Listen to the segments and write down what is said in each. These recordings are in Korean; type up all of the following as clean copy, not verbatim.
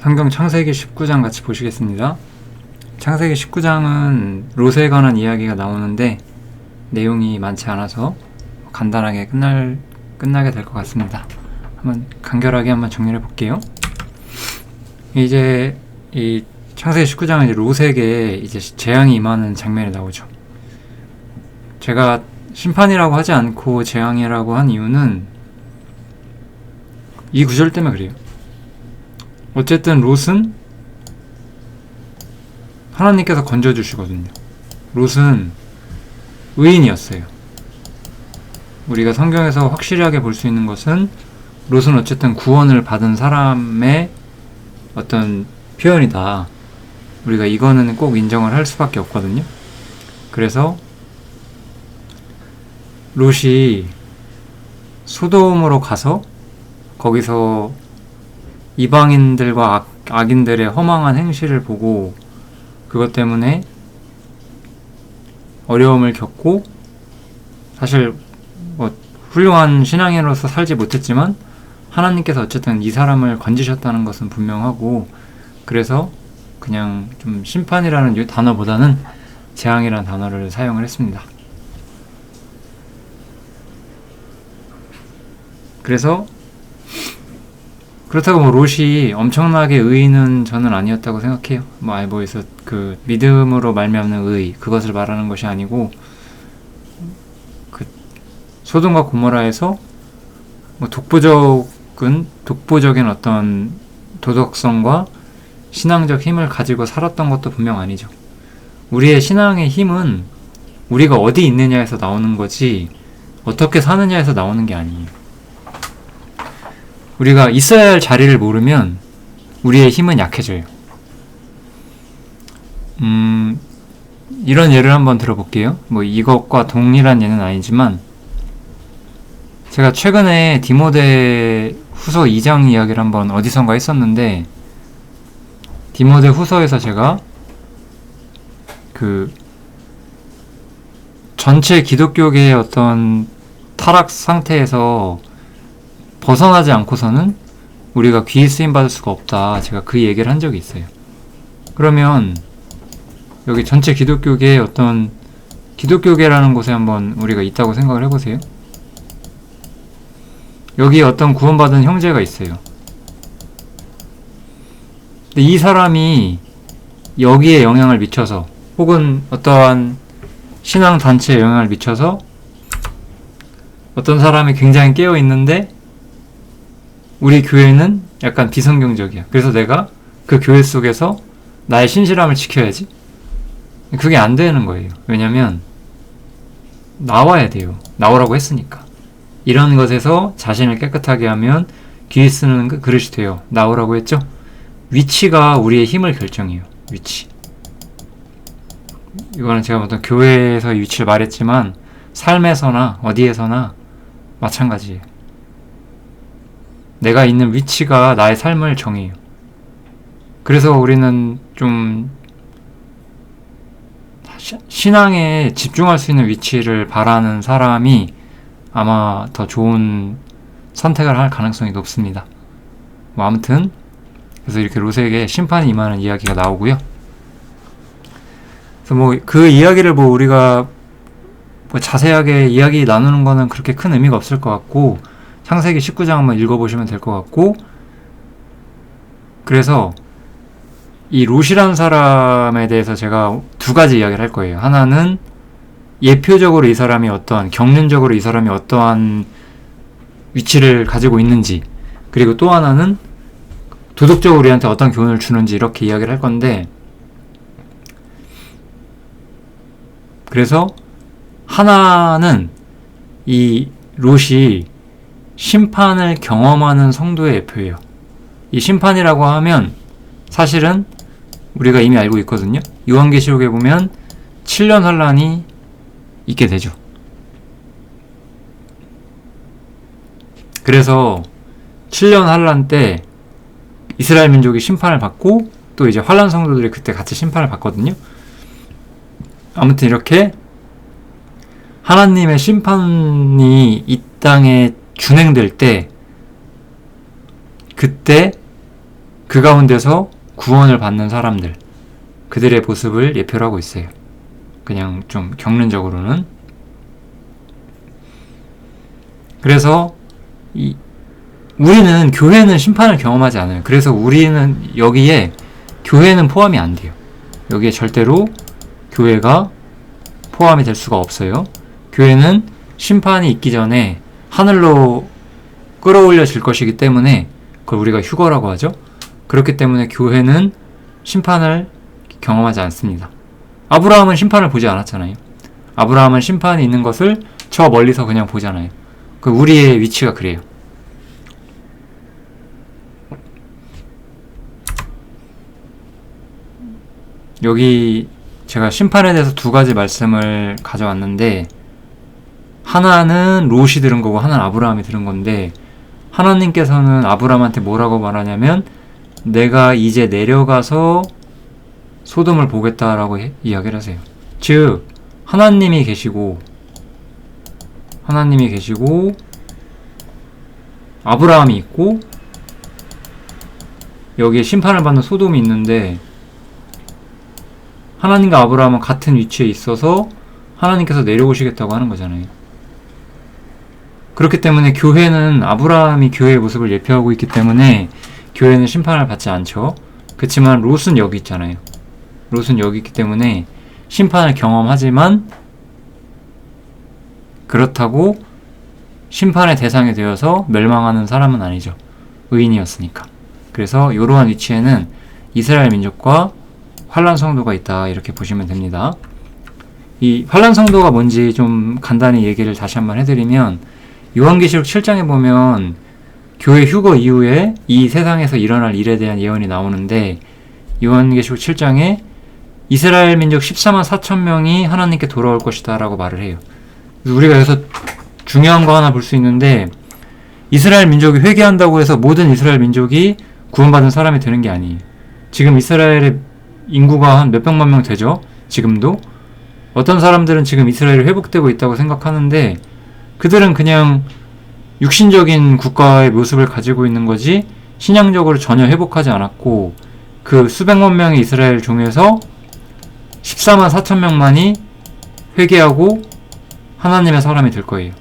성경 창세기 19장 같이 보시겠습니다. 창세기 19장은 롯에 관한 이야기가 나오는데 내용이 많지 않아서 간단하게 끝나게 될 것 같습니다. 간결하게 한번 정리해 볼게요. 이제 이 창세기 19장은 이제 롯에게 이제 재앙이 임하는 장면이 나오죠. 제가 심판이라고 하지 않고 재앙이라고 한 이유는 이 구절 때문에 그래요. 어쨌든 롯은 하나님께서 건져주시거든요. 롯은 의인이었어요. 우리가 성경에서 확실하게 볼 수 있는 것은 롯은 어쨌든 구원을 받은 사람의 어떤 표현이다. 우리가 이거는 꼭 인정을 할 수밖에 없거든요. 그래서 롯이 소돔으로 가서 거기서 이방인들과 악인들의 허망한 행실을 보고 그것 때문에 어려움을 겪고 사실 훌륭한 신앙인으로서 살지 못했지만 하나님께서 어쨌든 이 사람을 건지셨다는 것은 분명하고 그래서 그냥 좀 심판이라는 단어보다는 재앙이라는 단어를 사용을 했습니다. 그래서 그렇다고 롯이 엄청나게 의인은 저는 아니었다고 생각해요. 알보에서 그 믿음으로 말미암는 의 그것을 말하는 것이 아니고 그 소돔과 고모라에서 독보적인 어떤 도덕성과 신앙적 힘을 가지고 살았던 것도 분명 아니죠. 우리의 신앙의 힘은 우리가 어디 있느냐에서 나오는 거지 어떻게 사느냐에서 나오는 게 아니에요. 우리가 있어야 할 자리를 모르면 우리의 힘은 약해져요. 이런 예를 한번 들어볼게요. 이것과 동일한 예는 아니지만 제가 최근에 디모데 후서 2장 이야기를 한번 어디선가 했었는데 디모데 후서에서 제가 그 전체 기독교계의 어떤 타락 상태에서 벗어나지 않고서는 우리가 귀히 쓰임받을 수가 없다. 제가 그 얘기를 한 적이 있어요. 그러면 여기 전체 기독교계의 어떤 기독교계라는 곳에 한번 우리가 있다고 생각을 해보세요. 여기에 어떤 구원받은 형제가 있어요. 근데 이 사람이 여기에 영향을 미쳐서 혹은 어떠한 신앙단체에 영향을 미쳐서 어떤 사람이 굉장히 깨어있는데 우리 교회는 약간 비성경적이야. 그래서 내가 그 교회 속에서 나의 신실함을 지켜야지. 그게 안 되는 거예요. 왜냐면 나와야 돼요. 나오라고 했으니까. 이런 것에서 자신을 깨끗하게 하면 귀에 쓰는 그릇이 돼요. 나오라고 했죠? 위치가 우리의 힘을 결정해요. 위치. 이거는 제가 어떤 교회에서의 위치를 말했지만 삶에서나 어디에서나 마찬가지예요. 내가 있는 위치가 나의 삶을 정해요. 그래서 우리는 좀 신앙에 집중할 수 있는 위치를 바라는 사람이 아마 더 좋은 선택을 할 가능성이 높습니다. 아무튼 그래서 이렇게 롯에게 심판이 임하는 이야기가 나오고요. 그래서 그 이야기를 우리가 자세하게 이야기 나누는 거는 그렇게 큰 의미가 없을 것 같고 창세기 19장 한번 읽어보시면 될 것 같고 그래서 이 롯이라는 사람에 대해서 제가 두 가지 이야기를 할 거예요. 하나는 예표적으로 이 사람이 경륜적으로 이 사람이 어떠한 위치를 가지고 있는지 그리고 또 하나는 도덕적으로 우리한테 어떤 교훈을 주는지 이렇게 이야기를 할 건데 그래서 하나는 이 롯이 심판을 경험하는 성도의 예표예요. 이 심판이라고 하면 사실은 우리가 이미 알고 있거든요. 요한계시록에 보면 7년 환란이 있게 되죠. 그래서 7년 환란 때 이스라엘 민족이 심판을 받고 또 이제 환란 성도들이 그때 같이 심판을 받거든요. 아무튼 이렇게 하나님의 심판이 이 땅에 준행될 때 그때 그 가운데서 구원을 받는 사람들, 그들의 모습을 예표를 하고 있어요. 그냥 좀 경륜적으로는. 그래서 우리는 교회는 심판을 경험하지 않아요. 그래서 우리는 여기에 교회는 포함이 안 돼요. 여기에 절대로 교회가 포함이 될 수가 없어요. 교회는 심판이 있기 전에 하늘로 끌어올려질 것이기 때문에 그걸 우리가 휴거라고 하죠. 그렇기 때문에 교회는 심판을 경험하지 않습니다. 아브라함은 심판을 보지 않았잖아요. 아브라함은 심판이 있는 것을 저 멀리서 그냥 보잖아요. 그 우리의 위치가 그래요. 여기 제가 심판에 대해서 두 가지 말씀을 가져왔는데, 하나는 롯이 들은 거고 하나는 아브라함이 들은 건데, 하나님께서는 아브라함한테 뭐라고 말하냐면 내가 이제 내려가서 소돔을 보겠다라고 이야기를 하세요. 즉 하나님이 계시고 아브라함이 있고 여기에 심판을 받는 소돔이 있는데, 하나님과 아브라함은 같은 위치에 있어서 하나님께서 내려오시겠다고 하는 거잖아요. 그렇기 때문에 교회는 아브라함이 교회의 모습을 예표하고 있기 때문에 교회는 심판을 받지 않죠. 그렇지만 롯은 여기 있잖아요. 롯은 여기 있기 때문에 심판을 경험하지만 그렇다고 심판의 대상이 되어서 멸망하는 사람은 아니죠. 의인이었으니까. 그래서 이러한 위치에는 이스라엘 민족과 환란 성도가 있다, 이렇게 보시면 됩니다. 이 환란 성도가 뭔지 좀 간단히 얘기를 다시 한번 해드리면, 요한계시록 7장에 보면 교회 휴거 이후에 이 세상에서 일어날 일에 대한 예언이 나오는데, 요한계시록 7장에 이스라엘 민족 14만 4천 명이 하나님께 돌아올 것이다 라고 말을 해요. 그래서 우리가 여기서 중요한 거 하나 볼 수 있는데, 이스라엘 민족이 회개한다고 해서 모든 이스라엘 민족이 구원받은 사람이 되는 게 아니에요. 지금 이스라엘의 인구가 한 몇백만 명 되죠? 지금도? 어떤 사람들은 지금 이스라엘이 회복되고 있다고 생각하는데, 그들은 그냥 육신적인 국가의 모습을 가지고 있는 거지 신앙적으로 전혀 회복하지 않았고, 그 수백만 명의 이스라엘 중에서 14만 4천 명만이 회개하고 하나님의 사람이 될 거예요.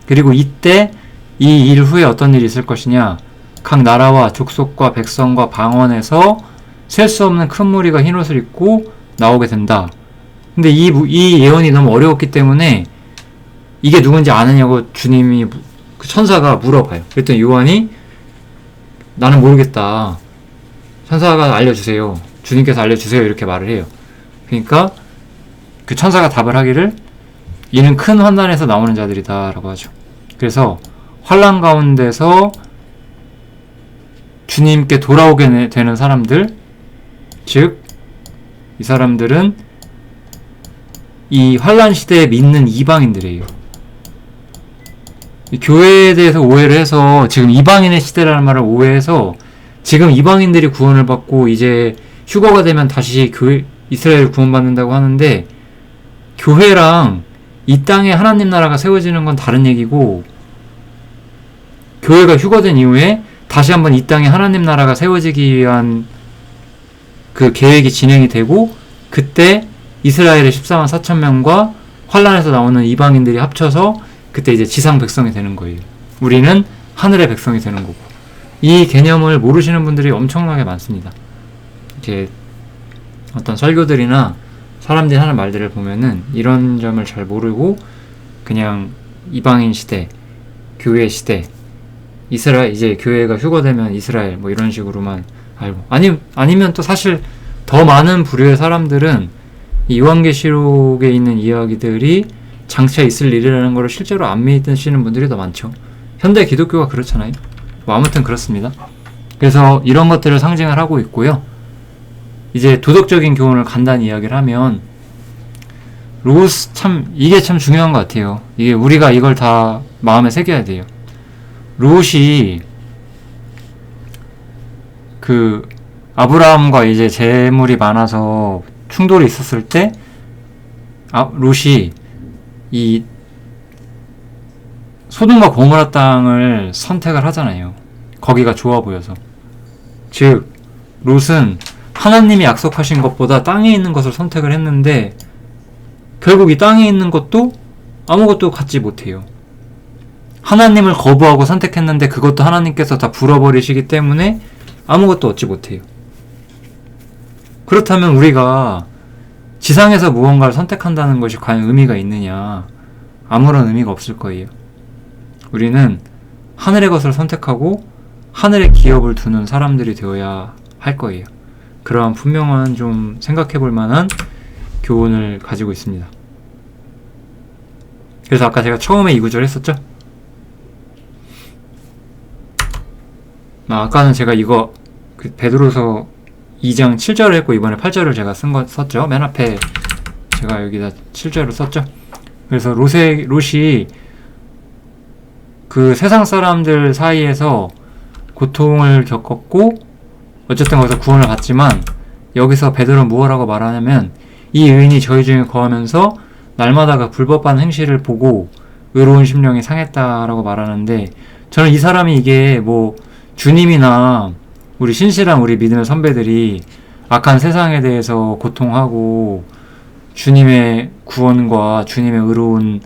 그리고 이때 이 일 후에 어떤 일이 있을 것이냐, 각 나라와 족속과 백성과 방언에서 셀 수 없는 큰 무리가 흰옷을 입고 나오게 된다. 근데 이 예언이 너무 어려웠기 때문에 이게 누군지 아느냐고 주님이, 그 천사가 물어봐요. 그랬더니 요한이 나는 모르겠다, 천사가 알려주세요, 주님께서 알려주세요, 이렇게 말을 해요. 그러니까 그 천사가 답을 하기를 이는 큰 환난에서 나오는 자들이다 라고 하죠. 그래서 환난 가운데서 주님께 돌아오게 되는 사람들, 즉 이 사람들은 이 환난 시대에 믿는 이방인들이에요. 교회에 대해서 오해를 해서 지금 이방인의 시대라는 말을 오해해서 지금 이방인들이 구원을 받고 이제 휴거가 되면 다시 이스라엘 구원받는다고 하는데, 교회랑 이 땅에 하나님 나라가 세워지는 건 다른 얘기고, 교회가 휴거된 이후에 다시 한번 이 땅에 하나님 나라가 세워지기 위한 그 계획이 진행이 되고, 그때 이스라엘의 14만 4천 명과 환란에서 나오는 이방인들이 합쳐서 그때 이제 지상 백성이 되는 거예요. 우리는 하늘의 백성이 되는 거고. 이 개념을 모르시는 분들이 엄청나게 많습니다. 이렇게 어떤 설교들이나 사람들이 하는 말들을 보면은 이런 점을 잘 모르고 그냥 이방인 시대, 교회 시대, 이스라엘, 이제 교회가 휴거되면 이스라엘 뭐 이런 식으로만 알고, 아니면 또 사실 더 많은 부류의 사람들은 이 요한계시록에 있는 이야기들이 장차 있을 일이라는 걸 실제로 안 믿으시는 분들이 더 많죠. 현대 기독교가 그렇잖아요. 뭐 아무튼 그렇습니다. 그래서 이런 것들을 상징을 하고 있고요. 이제 도덕적인 교훈을 간단히 이야기를 하면, 이게 참 중요한 것 같아요. 이게 우리가 이걸 다 마음에 새겨야 돼요. 롯이 그 아브라함과 이제 재물이 많아서 충돌이 있었을 때, 롯이 이 소돔과 고모라 땅을 선택을 하잖아요. 거기가 좋아 보여서. 즉 롯은 하나님이 약속하신 것보다 땅에 있는 것을 선택을 했는데 결국 이 땅에 있는 것도 아무것도 갖지 못해요. 하나님을 거부하고 선택했는데 그것도 하나님께서 다 불어버리시기 때문에 아무것도 얻지 못해요. 그렇다면 우리가 지상에서 무언가를 선택한다는 것이 과연 의미가 있느냐? 아무런 의미가 없을 거예요. 우리는 하늘의 것을 선택하고 하늘의 기업을 두는 사람들이 되어야 할 거예요. 그러한 분명한 좀 생각해 볼 만한 교훈을 가지고 있습니다. 그래서 아까 제가 처음에 이 구절 했었죠? 아까는 제가 이거 베드로서 2장 7절을 했고 이번에 8절을 제가 썼죠. 맨 앞에 제가 여기다 7절을 썼죠. 그래서 롯이 그 세상 사람들 사이에서 고통을 겪었고 어쨌든 거기서 구원을 받지만 여기서 베드로는 무엇라고 말하냐면 이 의인이 저희 중에 거하면서 날마다 그 불법한 행실을 보고 의로운 심령이 상했다라고 말하는데 저는 이 사람이 이게 뭐 주님이나 우리 신실한 우리 믿음의 선배들이 악한 세상에 대해서 고통하고 주님의 구원과 주님의 의로운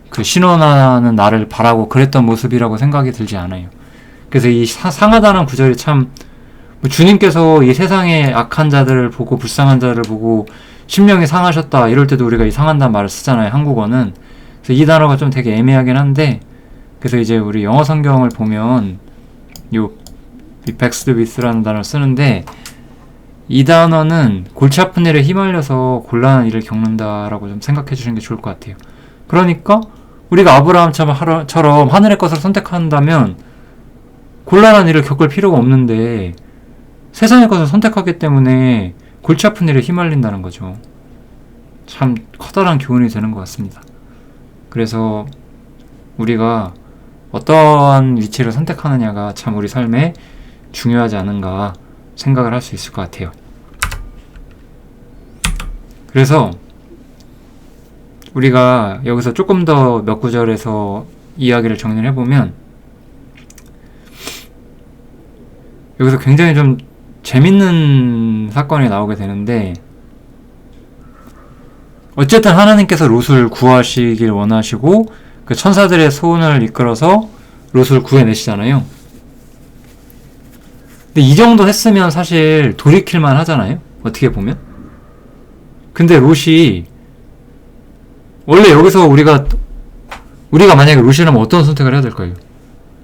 그 신원하는 나를 바라고 그랬던 모습이라고 생각이 들지 않아요. 그래서 이 상하다는 구절이 참 주님께서 이 세상의 악한 자들을 보고 불쌍한 자들을 보고 심령이 상하셨다 이럴 때도 우리가 이 상한다는 말을 쓰잖아요. 한국어는. 그래서 이 단어가 좀 되게 애매하긴 한데 그래서 이제 우리 영어 성경을 보면 요 vexed with라는 단어를 쓰는데 이 단어는 골치 아픈 일에 휘말려서 곤란한 일을 겪는다라고 좀 생각해 주시는 게 좋을 것 같아요. 그러니까 우리가 아브라함처럼 하늘의 것을 선택한다면 곤란한 일을 겪을 필요가 없는데 세상의 것을 선택하기 때문에 골치 아픈 일에 휘말린다는 거죠. 참 커다란 교훈이 되는 것 같습니다. 그래서 우리가 어떠한 위치를 선택하느냐가 참 우리 삶에 중요하지 않은가 생각을 할 수 있을 것 같아요. 그래서 우리가 여기서 조금 더 몇 구절에서 이야기를 정리를 해보면 여기서 굉장히 좀 재밌는 사건이 나오게 되는데 어쨌든 하나님께서 롯을 구하시길 원하시고 그 천사들의 소원을 이끌어서 롯을 구해내시잖아요. 근데 이 정도 했으면 사실 돌이킬만 하잖아요. 어떻게 보면. 근데 롯이 원래 여기서 우리가 만약에 롯이라면 어떤 선택을 해야 될까요?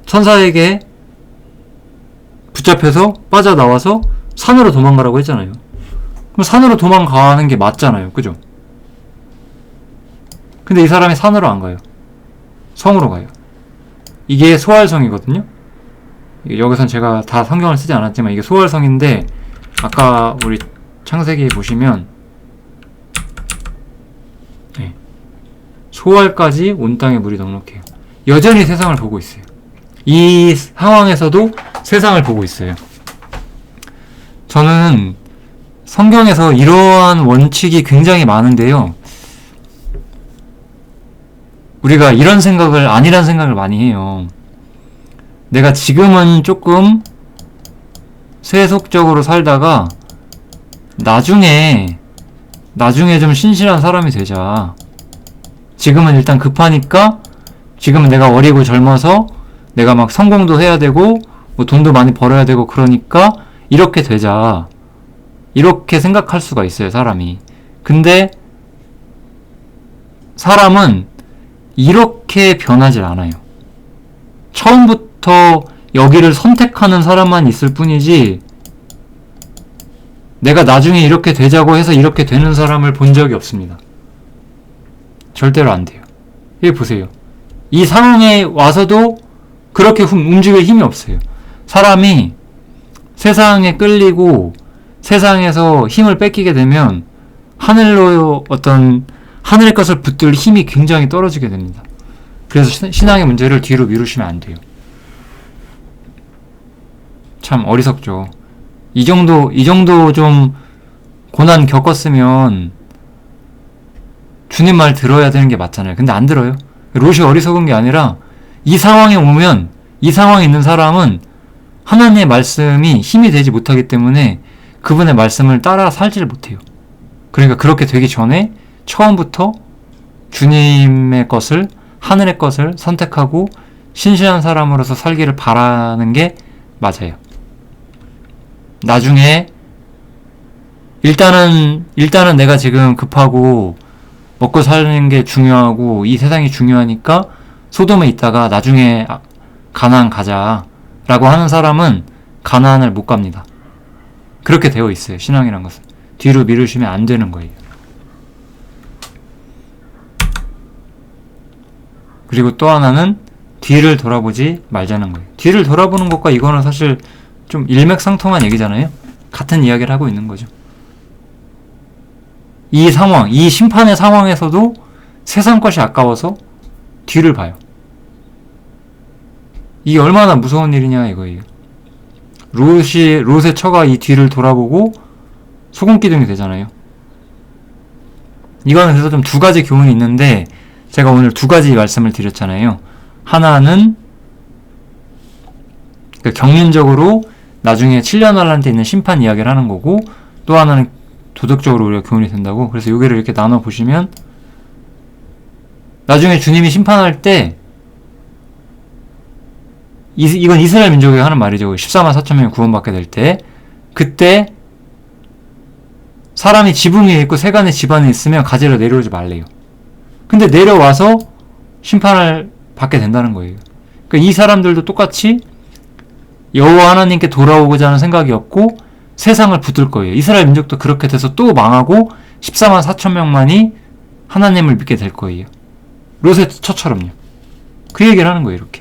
천사에게 붙잡혀서 빠져나와서 산으로 도망가라고 했잖아요. 그럼 산으로 도망가는 게 맞잖아요. 그죠? 근데 이 사람이 산으로 안 가요. 성으로 가요. 이게 소활성이거든요. 여기선 제가 다 성경을 쓰지 않았지만 이게 소활성인데 아까 우리 창세기 보시면 소활까지 온 땅에 물이 넉넉해요. 여전히 세상을 보고 있어요. 이 상황에서도 세상을 보고 있어요. 저는 성경에서 이러한 원칙이 굉장히 많은데요. 우리가 이런 생각을 아니란 생각을 많이 해요. 내가 지금은 조금 세속적으로 살다가 나중에 좀 신실한 사람이 되자. 지금은 일단 급하니까 지금은 내가 어리고 젊어서 내가 막 성공도 해야 되고 뭐 돈도 많이 벌어야 되고 그러니까 이렇게 되자. 이렇게 생각할 수가 있어요, 사람이. 근데 사람은 이렇게 변하질 않아요. 처음부터 여기를 선택하는 사람만 있을 뿐이지 내가 나중에 이렇게 되자고 해서 이렇게 되는 사람을 본 적이 없습니다. 절대로 안 돼요. 여기 보세요. 이 상황에 와서도 그렇게 움직일 힘이 없어요. 사람이 세상에 끌리고 세상에서 힘을 뺏기게 되면 하늘로 어떤 하늘의 것을 붙들 힘이 굉장히 떨어지게 됩니다. 그래서 신앙의 문제를 뒤로 미루시면 안 돼요. 참 어리석죠. 이 정도 좀 고난 겪었으면 주님 말 들어야 되는 게 맞잖아요. 근데 안 들어요. 롯이 어리석은 게 아니라 이 상황에 오면 이 상황에 있는 사람은 하나님의 말씀이 힘이 되지 못하기 때문에 그분의 말씀을 따라 살지를 못해요. 그러니까 그렇게 되기 전에 처음부터 주님의 것을, 하늘의 것을 선택하고 신실한 사람으로서 살기를 바라는 게 맞아요. 나중에 일단은 내가 지금 급하고 먹고 사는 게 중요하고 이 세상이 중요하니까 소돔에 있다가 나중에 가나안 가자라고 하는 사람은 가나안을 못 갑니다. 그렇게 되어 있어요. 신앙이란 것은. 뒤로 미루시면 안 되는 거예요. 그리고 또 하나는 뒤를 돌아보지 말자는 거예요. 뒤를 돌아보는 것과 이거는 사실 좀 일맥상통한 얘기잖아요. 같은 이야기를 하고 있는 거죠. 이 상황, 이 심판의 상황에서도 세상 것이 아까워서 뒤를 봐요. 이게 얼마나 무서운 일이냐 이거예요. 롯의 처가 이 뒤를 돌아보고 소금기둥이 되잖아요. 이거는 그래서 좀 두 가지 교훈이 있는데 제가 오늘 두 가지 말씀을 드렸잖아요. 하나는 경륜적으로 나중에 7년 환란 때 있는 심판 이야기를 하는 거고, 또 하나는 도덕적으로 우리가 교훈이 된다고. 그래서 여기를 이렇게 나눠 보시면 나중에 주님이 심판할 때 이건 이스라엘 민족이 하는 말이죠. 14만 4천 명이 구원받게 될 때, 그때 사람이 지붕 위에 있고 세간의 집안에 있으면 가지러 내려오지 말래요. 근데 내려와서 심판을 받게 된다는 거예요. 그러니까 이 사람들도 똑같이 여호와 하나님께 돌아오고자 하는 생각이 없고 세상을 붙들 거예요. 이스라엘 민족도 그렇게 돼서 또 망하고 14만 4천 명만이 하나님을 믿게 될 거예요. 롯의 처처럼요. 그 얘기를 하는 거예요. 이렇게.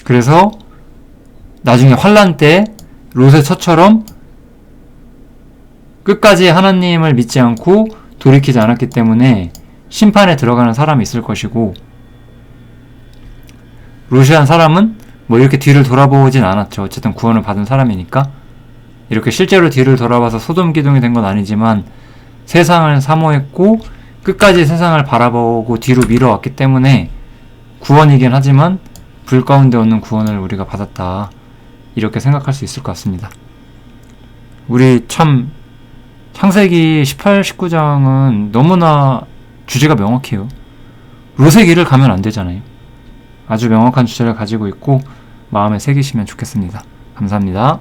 그래서 나중에 환란 때 롯의 처처럼 끝까지 하나님을 믿지 않고 돌이키지 않았기 때문에 심판에 들어가는 사람이 있을 것이고, 롯이 한 사람은 뭐 이렇게 뒤를 돌아보진 않았죠. 어쨌든 구원을 받은 사람이니까. 이렇게 실제로 뒤를 돌아봐서 소돔 기둥이 된 건 아니지만 세상을 사모했고 끝까지 세상을 바라보고 뒤로 밀어왔기 때문에 구원이긴 하지만 불 가운데 없는 구원을 우리가 받았다, 이렇게 생각할 수 있을 것 같습니다. 우리 참 창세기 18, 19장은 너무나 주제가 명확해요. 롯의 길을 가면 안 되잖아요. 아주 명확한 주제를 가지고 있고 마음에 새기시면 좋겠습니다. 감사합니다.